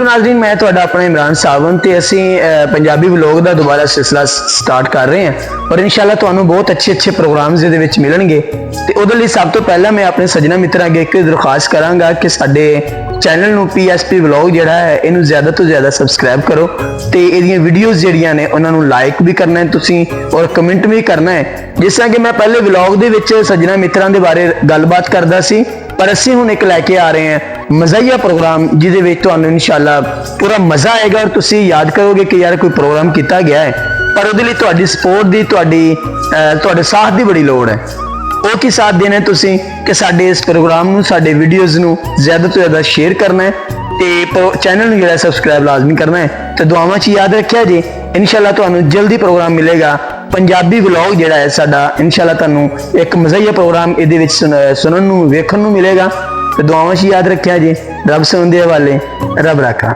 नाज़रीन मैं तुहाडा अपना इमरान सावन ते असीं पंजाबी व्लॉग दा दोबारा सिलसिला स्टार्ट कर रहे हैं और इंशाअल्लाह तुहानू बहुत अच्छे प्रोग्राम्स दे विच मिलणगे। ते उहदे लई सब तो पहला मैं अपने सज्जना मित्रां अगे एक दरखास्त करांगा कि साडे चैनल नू PSP व्लॉग जिहड़ा है इनू ज़्यादा तो ज़्यादा सबसक्राइब करो ते इहदियां वीडियोज़ जिहड़ियां ने उन्हां नू लाइक भी करना है तुसीं और कमेंट भी करना है। जिस तरह कि मैं पहले व्लॉग दे विच सज्जना मित्रां दे बारे गलबात करदा सी, पर असीं हुण एक लैके आ रहे हैं मज़ाहिया प्रोग्राम जिहदे विच तुहानू इंशाअल्लाह पूरा मज़ा आएगा और तुसीं याद करोगे कि यार कोई प्रोग्राम किया गया है, पर उहदे लई तुहाडी सपोर्ट दी तुहाडे साथ दी बड़ी लोड़ है। वो की साथ देना है तुसीं कि साडे इस प्रोग्राम नू साडे वीडियोज़ नू ज़्यादा तो ज़्यादा शेयर करना है ते चैनल नू जिहड़ा सबसक्राइब लाजमी करना है। तो दुआवां च याद रखिया जी, इंशाअल्लाह तुहानू जल्दी प्रोग्राम मिलेगा पंजाबी व्लॉग जिहड़ा है साडा, इंशाअल्लाह तुहानू एक मज़ाहिया प्रोग्राम इहदे विच सुनन नू वेखण नू मिलेगा। तो दुआवां च याद रखिया जी, रब सुन दे हवाले, रब राखा।